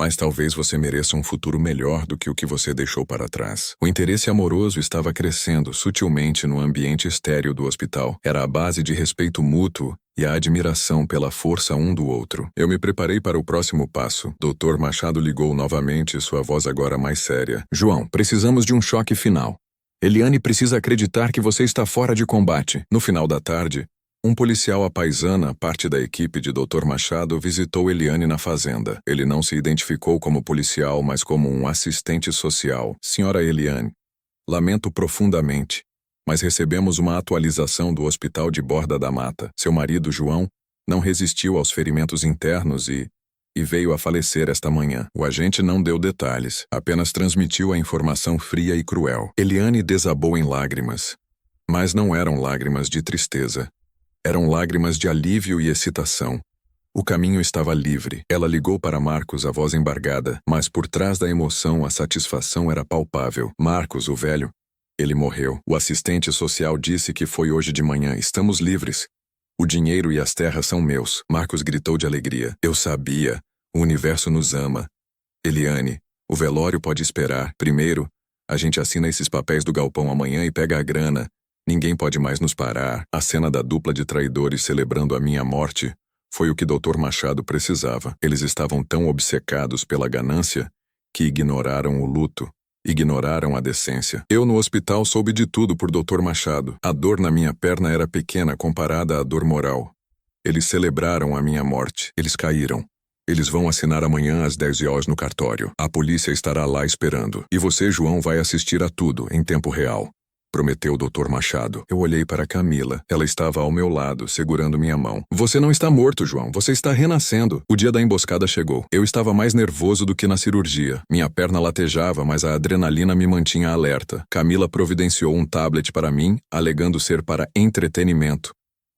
Mas talvez você mereça um futuro melhor do que o que você deixou para trás. O interesse amoroso estava crescendo sutilmente no ambiente estéril do hospital. Era a base de respeito mútuo e a admiração pela força um do outro. Eu me preparei para o próximo passo. Dr. Machado ligou novamente, sua voz agora mais séria. João, precisamos de um choque final. Eliane precisa acreditar que você está fora de combate. No final da tarde, um policial à paisana, parte da equipe de Dr. Machado, visitou Eliane na fazenda. Ele não se identificou como policial, mas como um assistente social. Senhora Eliane, lamento profundamente, mas recebemos uma atualização do hospital de Borda da Mata. Seu marido, João, não resistiu aos ferimentos internos e veio a falecer esta manhã. O agente não deu detalhes, apenas transmitiu a informação fria e cruel. Eliane desabou em lágrimas. Mas não eram lágrimas de tristeza. Eram lágrimas de alívio e excitação. O caminho estava livre. Ela ligou para Marcos, a voz embargada, mas por trás da emoção a satisfação era palpável. Marcos, o velho, ele morreu. O assistente social disse que foi hoje de manhã. Estamos livres. O dinheiro e as terras são meus. Marcos gritou de alegria. Eu sabia. O universo nos ama. Eliane, o velório pode esperar. Primeiro, a gente assina esses papéis do galpão amanhã e pega a grana. Ninguém pode mais nos parar. A cena da dupla de traidores celebrando a minha morte foi o que Dr. Machado precisava. Eles estavam tão obcecados pela ganância que ignoraram o luto, ignoraram a decência. Eu no hospital soube de tudo por Dr. Machado. A dor na minha perna era pequena comparada à dor moral. Eles celebraram a minha morte. Eles caíram. Eles vão assinar amanhã às 10 horas no cartório. A polícia estará lá esperando. E você, João, vai assistir a tudo, em tempo real. Prometeu o Dr. Machado. Eu olhei para Camila. Ela estava ao meu lado, segurando minha mão. Você não está morto, João. Você está renascendo. O dia da emboscada chegou. Eu estava mais nervoso do que na cirurgia. Minha perna latejava, mas a adrenalina me mantinha alerta. Camila providenciou um tablet para mim, alegando ser para entretenimento,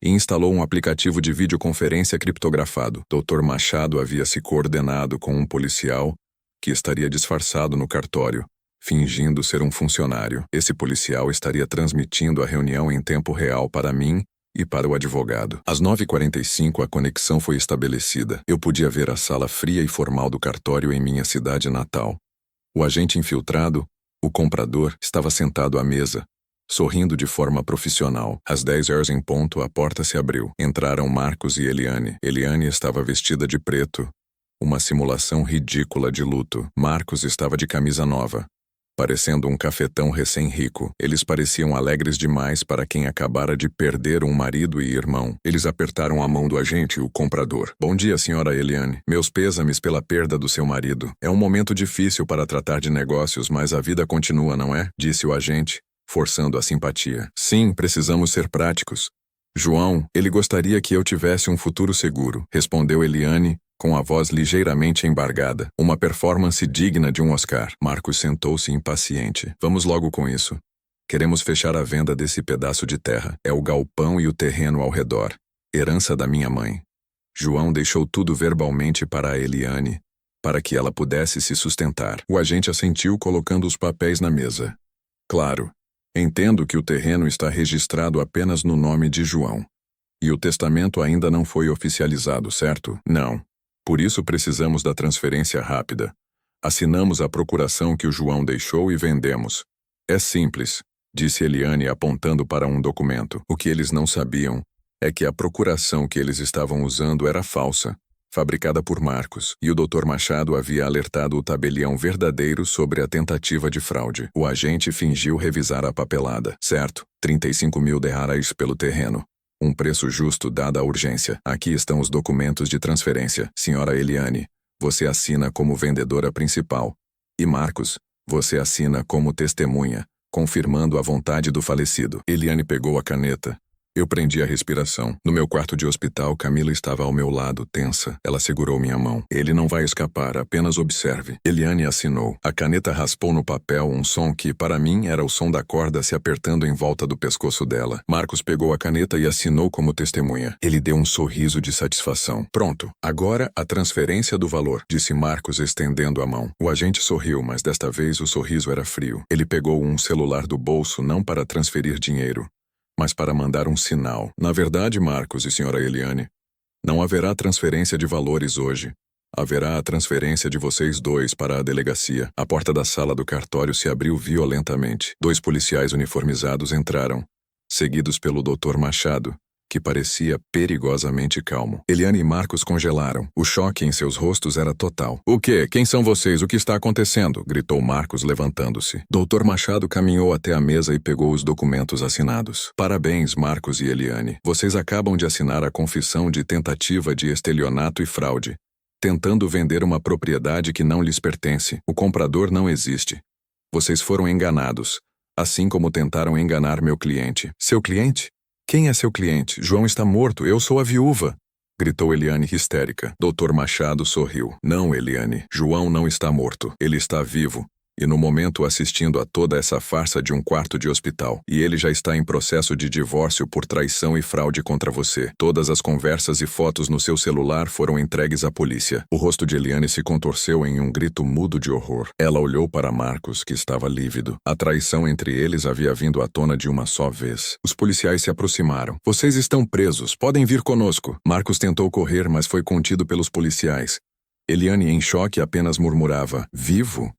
e instalou um aplicativo de videoconferência criptografado. Dr. Machado havia se coordenado com um policial que estaria disfarçado no cartório, fingindo ser um funcionário. Esse policial estaria transmitindo a reunião em tempo real para mim e para o advogado. Às 9h45 a conexão foi estabelecida. Eu podia ver a sala fria e formal do cartório em minha cidade natal. O agente infiltrado, o comprador, estava sentado à mesa, sorrindo de forma profissional. Às 10 horas em ponto, a porta se abriu. Entraram Marcos e Eliane. Eliane estava vestida de preto, uma simulação ridícula de luto. Marcos estava de camisa nova, parecendo um cafetão recém-rico. Eles pareciam alegres demais para quem acabara de perder um marido e irmão. Eles apertaram a mão do agente, o comprador. Bom dia, senhora Eliane. Meus pêsames pela perda do seu marido. É um momento difícil para tratar de negócios, mas a vida continua, não é? Disse o agente, forçando a simpatia. Sim, precisamos ser práticos. João, ele gostaria que eu tivesse um futuro seguro, respondeu Eliane, com a voz ligeiramente embargada. Uma performance digna de um Oscar. Marcos sentou-se impaciente. Vamos logo com isso. Queremos fechar a venda desse pedaço de terra. É o galpão e o terreno ao redor. Herança da minha mãe. João deixou tudo verbalmente para a Eliane, para que ela pudesse se sustentar. O agente assentiu colocando os papéis na mesa. Claro. Entendo que o terreno está registrado apenas no nome de João. E o testamento ainda não foi oficializado, certo? Não. Por isso precisamos da transferência rápida. Assinamos a procuração que o João deixou e vendemos. É simples, disse Eliane apontando para um documento. O que eles não sabiam é que a procuração que eles estavam usando era falsa, fabricada por Marcos, e o Dr. Machado havia alertado o tabelião verdadeiro sobre a tentativa de fraude. O agente fingiu revisar a papelada. Certo, 35 mil reais pelo terreno. Um preço justo dada a urgência. Aqui estão os documentos de transferência. Senhora Eliane, você assina como vendedora principal. E Marcos, você assina como testemunha, confirmando a vontade do falecido. Eliane pegou a caneta. Eu prendi a respiração. No meu quarto de hospital, Camila estava ao meu lado, tensa. Ela segurou minha mão. Ele não vai escapar, apenas observe. Eliane assinou. A caneta raspou no papel um som que, para mim, era o som da corda se apertando em volta do pescoço dela. Marcos pegou a caneta e assinou como testemunha. Ele deu um sorriso de satisfação. Pronto. Agora a transferência do valor, disse Marcos estendendo a mão. O agente sorriu, mas desta vez o sorriso era frio. Ele pegou um celular do bolso não para transferir dinheiro, mas para mandar um sinal. Na verdade, Marcos e senhora Eliane, não haverá transferência de valores hoje. Haverá a transferência de vocês dois para a delegacia. A porta da sala do cartório se abriu violentamente. 2 policiais uniformizados entraram, seguidos pelo Dr. Machado, que parecia perigosamente calmo. Eliane e Marcos congelaram. O choque em seus rostos era total. O quê? Quem são vocês? O que está acontecendo? Gritou Marcos, levantando-se. Dr. Machado caminhou até a mesa e pegou os documentos assinados. Parabéns, Marcos e Eliane. Vocês acabam de assinar a confissão de tentativa de estelionato e fraude, tentando vender uma propriedade que não lhes pertence. O comprador não existe. Vocês foram enganados, assim como tentaram enganar meu cliente. Seu cliente? Quem é seu cliente? João está morto, eu sou a viúva, gritou Eliane histérica. Dr. Machado sorriu. Não, Eliane, João não está morto. Ele está vivo. E no momento assistindo a toda essa farsa de um quarto de hospital. E ele já está em processo de divórcio por traição e fraude contra você. Todas as conversas e fotos no seu celular foram entregues à polícia. O rosto de Eliane se contorceu em um grito mudo de horror. Ela olhou para Marcos, que estava lívido. A traição entre eles havia vindo à tona de uma só vez. Os policiais se aproximaram. Vocês estão presos, podem vir conosco. Marcos tentou correr, mas foi contido pelos policiais. Eliane, em choque, apenas murmurava: vivo?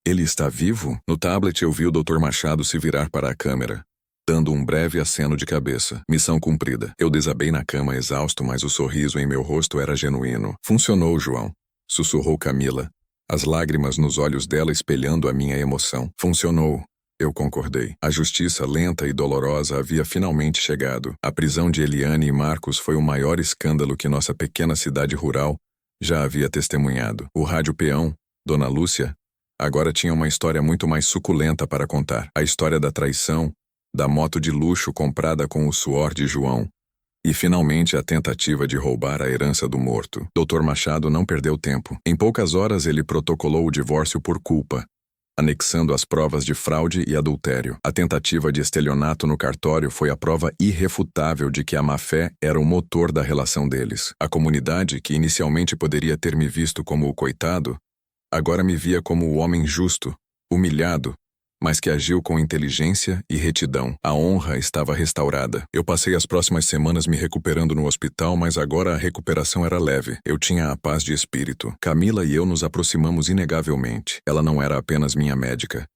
Ele está vivo? No tablet eu vi o Dr. Machado se virar para a câmera, dando um breve aceno de cabeça. Missão cumprida. Eu desabei na cama exausto, mas o sorriso em meu rosto era genuíno. Funcionou, João, sussurrou Camila, as lágrimas nos olhos dela espelhando a minha emoção. Funcionou. Eu concordei. A justiça lenta e dolorosa havia finalmente chegado. A prisão de Eliane e Marcos foi o maior escândalo que nossa pequena cidade rural Já havia testemunhado. O rádio peão, Dona Lúcia, agora tinha uma história muito mais suculenta para contar. A história da traição, da moto de luxo comprada com o suor de João, e finalmente a tentativa de roubar a herança do morto. Dr. Machado não perdeu tempo. Em poucas horas ele protocolou o divórcio por culpa, anexando as provas de fraude e adultério. A tentativa de estelionato no cartório foi a prova irrefutável de que a má-fé era o motor da relação deles. A comunidade, que inicialmente poderia ter me visto como o coitado, agora me via como o homem justo, humilhado, mas que agiu com inteligência e retidão. A honra estava restaurada. Eu passei as próximas semanas me recuperando no hospital, mas agora a recuperação era leve. Eu tinha a paz de espírito. Camila e eu nos aproximamos inegavelmente. Ela não era apenas minha médica,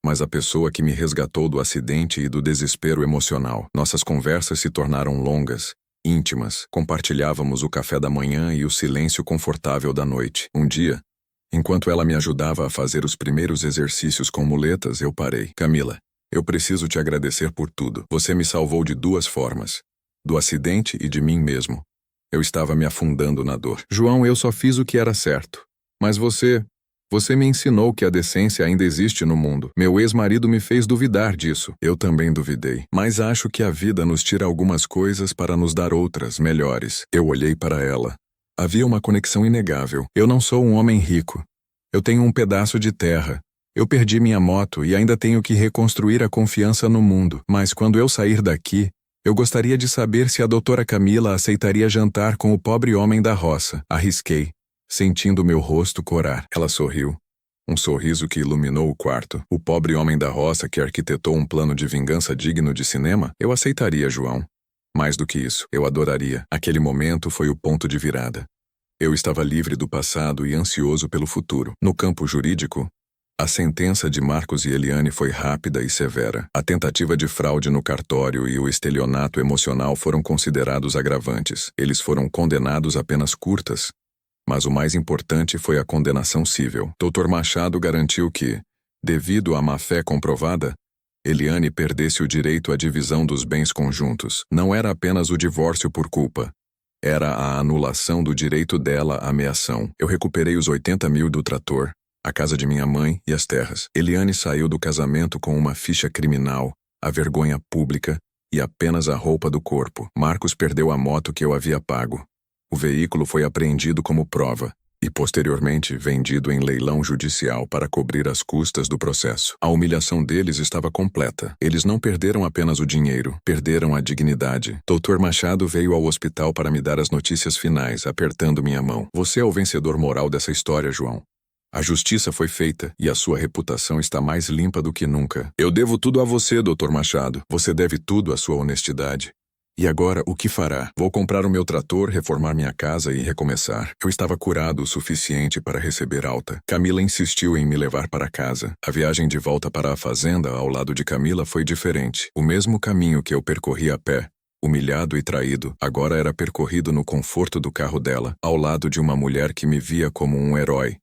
mas a pessoa que me resgatou do acidente e do desespero emocional. Nossas conversas se tornaram longas, íntimas. Compartilhávamos o café da manhã e o silêncio confortável da noite. Um dia, enquanto ela me ajudava a fazer os primeiros exercícios com muletas, eu parei. Camila, eu preciso te agradecer por tudo. Você me salvou de duas formas: do acidente e de mim mesmo. Eu estava me afundando na dor. João, eu só fiz o que era certo. Mas você me ensinou que a decência ainda existe no mundo. Meu ex-marido me fez duvidar disso. Eu também duvidei. Mas acho que a vida nos tira algumas coisas para nos dar outras, melhores. Eu olhei para ela. Havia uma conexão inegável. Eu não sou um homem rico. Eu tenho um pedaço de terra. Eu perdi minha moto e ainda tenho que reconstruir a confiança no mundo. Mas quando eu sair daqui, eu gostaria de saber se a doutora Camila aceitaria jantar com o pobre homem da roça. Arrisquei, sentindo meu rosto corar. Ela sorriu. Um sorriso que iluminou o quarto. O pobre homem da roça que arquitetou um plano de vingança digno de cinema? Eu aceitaria, João. Mais do que isso, eu adoraria. Aquele momento foi o ponto de virada. Eu estava livre do passado e ansioso pelo futuro. No campo jurídico, a sentença de Marcos e Eliane foi rápida e severa. A tentativa de fraude no cartório e o estelionato emocional foram considerados agravantes. Eles foram condenados a penas curtas, mas o mais importante foi a condenação cível. Dr. Machado garantiu que, devido à má-fé comprovada, Eliane perdesse o direito à divisão dos bens conjuntos. Não era apenas o divórcio por culpa. Era a anulação do direito dela à meação. Eu recuperei os 80 mil do trator, a casa de minha mãe e as terras. Eliane saiu do casamento com uma ficha criminal, a vergonha pública e apenas a roupa do corpo. Marcos perdeu a moto que eu havia pago. O veículo foi apreendido como prova e posteriormente vendido em leilão judicial para cobrir as custas do processo. A humilhação deles estava completa. Eles não perderam apenas o dinheiro, perderam a dignidade. Dr. Machado veio ao hospital para me dar as notícias finais, apertando minha mão. Você é o vencedor moral dessa história, João. A justiça foi feita e a sua reputação está mais limpa do que nunca. Eu devo tudo a você, Dr. Machado. Você deve tudo à sua honestidade. E agora, o que fará? Vou comprar o meu trator, reformar minha casa e recomeçar. Eu estava curado o suficiente para receber alta. Camila insistiu em me levar para casa. A viagem de volta para a fazenda ao lado de Camila foi diferente. O mesmo caminho que eu percorri a pé, humilhado e traído, agora era percorrido no conforto do carro dela, ao lado de uma mulher que me via como um herói,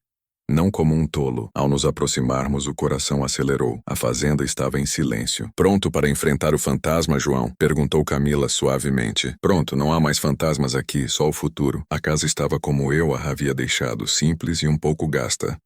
não como um tolo. Ao nos aproximarmos, o coração acelerou. A fazenda estava em silêncio. Pronto para enfrentar o fantasma, João? Perguntou Camila suavemente. Pronto, não há mais fantasmas aqui, só o futuro. A casa estava como eu a havia deixado, simples e um pouco gasta.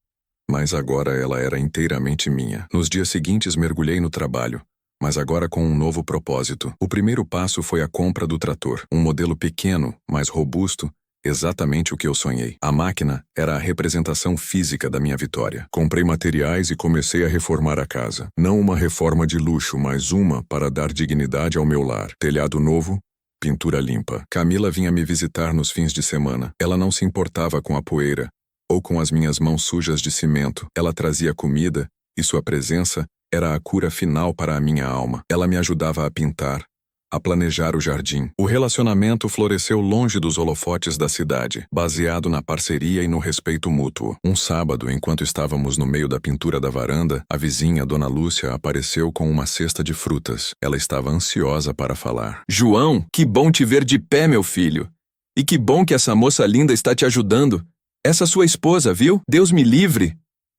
Mas agora ela era inteiramente minha. Nos dias seguintes mergulhei no trabalho, mas agora com um novo propósito. O primeiro passo foi a compra do trator. Um modelo pequeno, mas robusto, exatamente o que eu sonhei. A máquina era a representação física da minha vitória. Comprei materiais e comecei a reformar a casa. Não uma reforma de luxo, mas uma para dar dignidade ao meu lar. Telhado novo, pintura limpa. Camila vinha me visitar nos fins de semana. Ela não se importava com a poeira ou com as minhas mãos sujas de cimento. Ela trazia comida e sua presença era a cura final para a minha alma. Ela me ajudava a pintar, a planejar o jardim. O relacionamento floresceu longe dos holofotes da cidade, baseado na parceria e no respeito mútuo. Um sábado, enquanto estávamos no meio da pintura da varanda, a vizinha, Dona Lúcia, apareceu com uma cesta de frutas. Ela estava ansiosa para falar. João, que bom te ver de pé, meu filho. E que bom que essa moça linda está te ajudando. Essa sua esposa, viu? Deus me livre.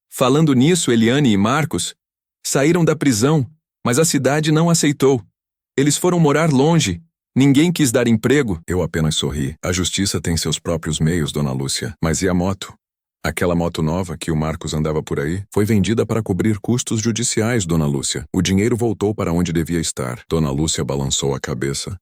Falando nisso, Eliane e Marcos saíram da prisão, mas a cidade não aceitou. Eles foram morar longe, Ninguém quis dar emprego? Eu apenas sorri. A justiça tem seus próprios meios, dona Lúcia. Mas e a moto? Aquela moto nova que o Marcos andava por aí foi vendida para cobrir custos judiciais, dona Lúcia. O dinheiro voltou para onde devia estar. Dona Lúcia balançou a cabeça,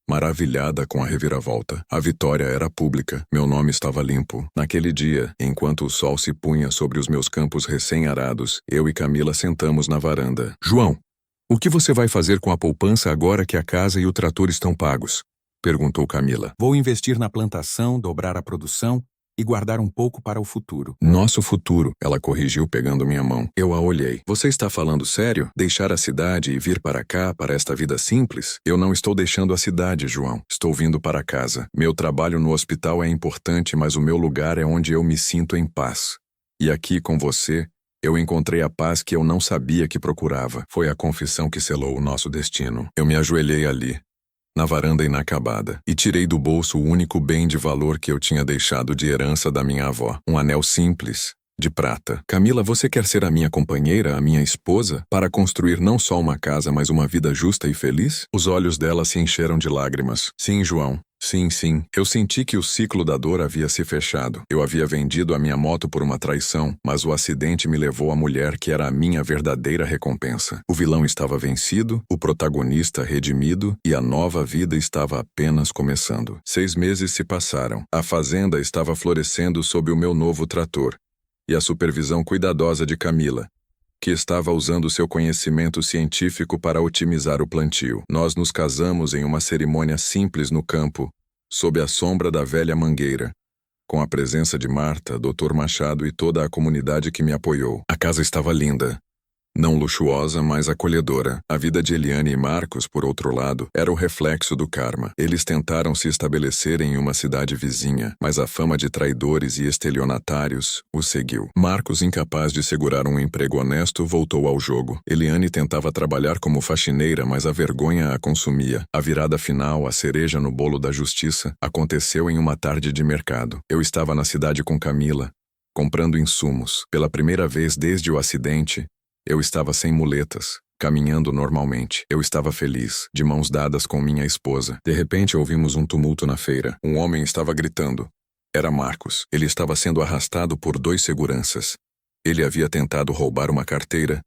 maravilhada com a reviravolta. A vitória era pública. Meu nome estava limpo. Naquele dia, enquanto o sol se punha sobre os meus campos recém-arados, eu e Camila sentamos na varanda. João, o que você vai fazer com a poupança agora que a casa e o trator estão pagos? Perguntou Camila. Vou investir na plantação, dobrar a produção e guardar um pouco para o futuro. Nosso futuro, ela corrigiu pegando minha mão. Eu a olhei. Você está falando sério? Deixar a cidade e vir para cá, para esta vida simples? Eu não estou deixando a cidade, João. Estou vindo para casa. Meu trabalho no hospital é importante, mas o meu lugar é onde eu me sinto em paz. E aqui com você, eu encontrei a paz que eu não sabia que procurava. Foi a confissão que selou o nosso destino. Eu me ajoelhei ali, na varanda inacabada, e tirei do bolso o único bem de valor que eu tinha deixado de herança da minha avó. Um anel simples, de prata. Camila, você quer ser a minha companheira, a minha esposa, para construir não só uma casa, mas uma vida justa e feliz? Os olhos dela se encheram de lágrimas. Sim, João. Sim, sim. Eu senti que o ciclo da dor havia se fechado. Eu havia vendido a minha moto por uma traição, mas o acidente me levou à mulher que era a minha verdadeira recompensa. O vilão estava vencido, o protagonista redimido e a nova vida estava apenas começando. 6 meses se passaram. A fazenda estava florescendo sob o meu novo trator e a supervisão cuidadosa de Camila, que estava usando seu conhecimento científico para otimizar o plantio. Nós nos casamos em uma cerimônia simples no campo, sob a sombra da velha mangueira, com a presença de Marta, Dr. Machado e toda a comunidade que me apoiou. A casa estava linda. Não luxuosa, mas acolhedora. A vida de Eliane e Marcos, por outro lado, era o reflexo do karma. Eles tentaram se estabelecer em uma cidade vizinha, mas a fama de traidores e estelionatários os seguiu. Marcos, incapaz de segurar um emprego honesto, voltou ao jogo. Eliane tentava trabalhar como faxineira, mas a vergonha a consumia. A virada final, a cereja no bolo da justiça, aconteceu em uma tarde de mercado. Eu estava na cidade com Camila, comprando insumos. Pela primeira vez desde o acidente, eu estava sem muletas, caminhando normalmente. Eu estava feliz, de mãos dadas com minha esposa. De repente ouvimos um tumulto na feira. Um homem estava gritando. Era Marcos. Ele estava sendo arrastado por 2 seguranças. Ele havia tentado roubar uma carteira,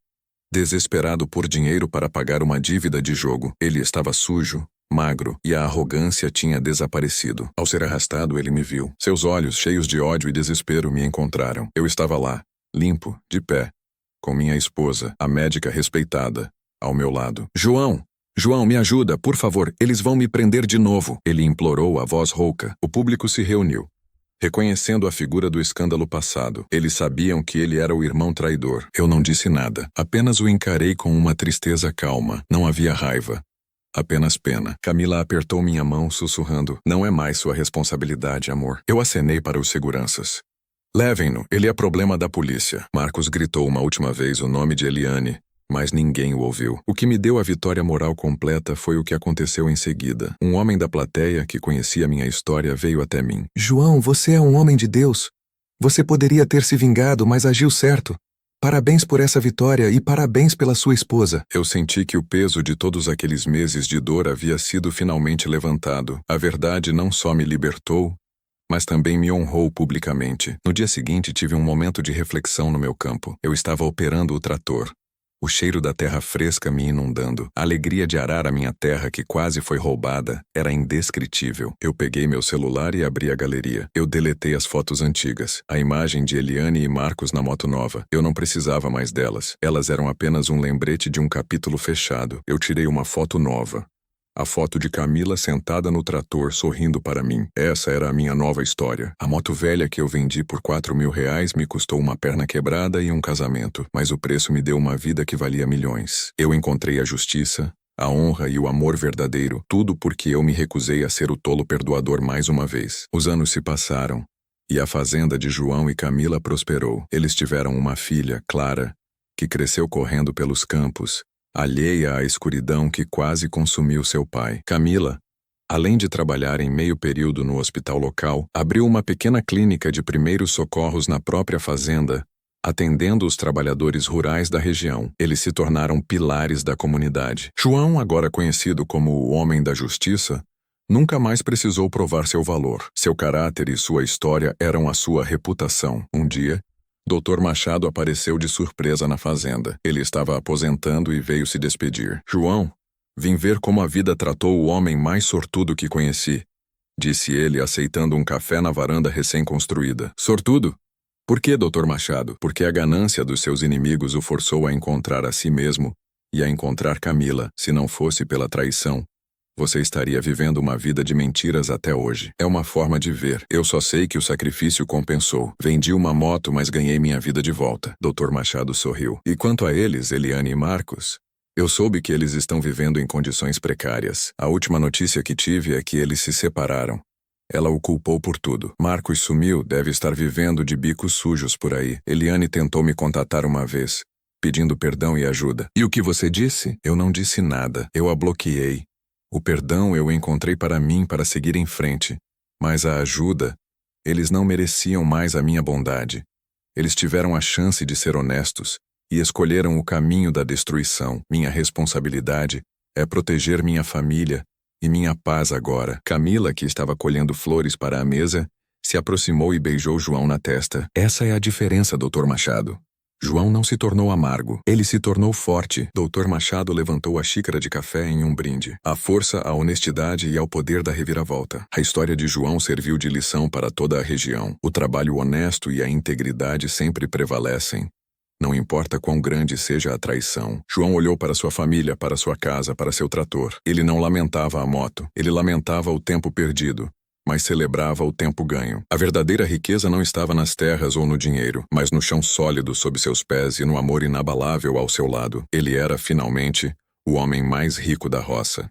desesperado por dinheiro para pagar uma dívida de jogo. Ele estava sujo, magro, e a arrogância tinha desaparecido. Ao ser arrastado, ele me viu. Seus olhos, cheios de ódio e desespero, me encontraram. Eu estava lá, limpo, de pé, com minha esposa, a médica respeitada, ao meu lado. João, me ajuda, por favor, eles vão me prender de novo. Ele implorou a voz rouca. O público se reuniu, reconhecendo a figura do escândalo passado. Eles sabiam que ele era o irmão traidor. Eu não disse nada, apenas o encarei com uma tristeza calma. Não havia raiva, apenas pena. Camila apertou minha mão, sussurrando. Não é mais sua responsabilidade, amor. Eu acenei para os seguranças. Levem-no, ele é problema da polícia. Marcos gritou uma última vez o nome de Eliane, mas ninguém o ouviu. O que me deu a vitória moral completa foi o que aconteceu em seguida. Um homem da plateia, que conhecia minha história, veio até mim. João, você é um homem de Deus. Você poderia ter se vingado, mas agiu certo. Parabéns por essa vitória e parabéns pela sua esposa. Eu senti que o peso de todos aqueles meses de dor havia sido finalmente levantado. A verdade não só me libertou, mas também me honrou publicamente. No dia seguinte, tive um momento de reflexão no meu campo. Eu estava operando o trator, o cheiro da terra fresca me inundando. A alegria de arar a minha terra, que quase foi roubada, era indescritível. Eu peguei meu celular e abri a galeria. Eu deletei as fotos antigas. A imagem de Eliane e Marcos na moto nova. Eu não precisava mais delas. Elas eram apenas um lembrete de um capítulo fechado. Eu tirei uma foto nova. A foto de Camila sentada no trator, sorrindo para mim. Essa era a minha nova história. A moto velha que eu vendi por R$ 4.000 me custou uma perna quebrada e um casamento, mas o preço me deu uma vida que valia milhões. Eu encontrei a justiça, a honra e o amor verdadeiro, tudo porque eu me recusei a ser o tolo perdoador mais uma vez. Os anos se passaram, e a fazenda de João e Camila prosperou. Eles tiveram uma filha, Clara, que cresceu correndo pelos campos, alheia à escuridão que quase consumiu seu pai. Camila, além de trabalhar em meio período no hospital local, abriu uma pequena clínica de primeiros socorros na própria fazenda, atendendo os trabalhadores rurais da região. Eles se tornaram pilares da comunidade. João, agora conhecido como o Homem da Justiça, Nunca mais precisou provar seu valor. Seu caráter e sua história eram a sua reputação. Um dia, Dr. Machado apareceu de surpresa na fazenda. Ele estava aposentando e veio se despedir. João, vim ver como a vida tratou o homem mais sortudo que conheci, disse ele, aceitando um café na varanda recém-construída. Sortudo? Por que, Dr. Machado? Porque a ganância dos seus inimigos o forçou a encontrar a si mesmo e a encontrar Camila. Se não fosse pela traição, você estaria vivendo uma vida de mentiras até hoje. É uma forma de ver. Eu só sei que o sacrifício compensou. Vendi uma moto, mas ganhei minha vida de volta. Dr. Machado sorriu. E quanto a eles, Eliane e Marcos, eu soube que eles estão vivendo em condições precárias. A última notícia que tive é que eles se separaram. Ela o culpou por tudo. Marcos sumiu, deve estar vivendo de bicos sujos por aí. Eliane tentou me contatar uma vez, pedindo perdão e ajuda. E o que você disse? Eu não disse nada. Eu a bloqueei. O perdão eu encontrei para mim para seguir em frente. Mas a ajuda, eles não mereciam mais a minha bondade. Eles tiveram a chance de ser honestos e escolheram o caminho da destruição. Minha responsabilidade é proteger minha família e minha paz agora. Camila, que estava colhendo flores para a mesa, se aproximou e beijou João na testa. Essa é a diferença, Dr. Machado. João não se tornou amargo. Ele se tornou forte. Dr. Machado levantou a xícara de café em um brinde. À força, à honestidade e ao poder da reviravolta. A história de João serviu de lição para toda a região. O trabalho honesto e a integridade sempre prevalecem. Não importa quão grande seja a traição. João olhou para sua família, para sua casa, para seu trator. Ele não lamentava a moto. Ele lamentava o tempo perdido, mas celebrava o tempo ganho. A verdadeira riqueza não estava nas terras ou no dinheiro, mas no chão sólido sob seus pés e no amor inabalável ao seu lado. Ele era, finalmente, o homem mais rico da roça.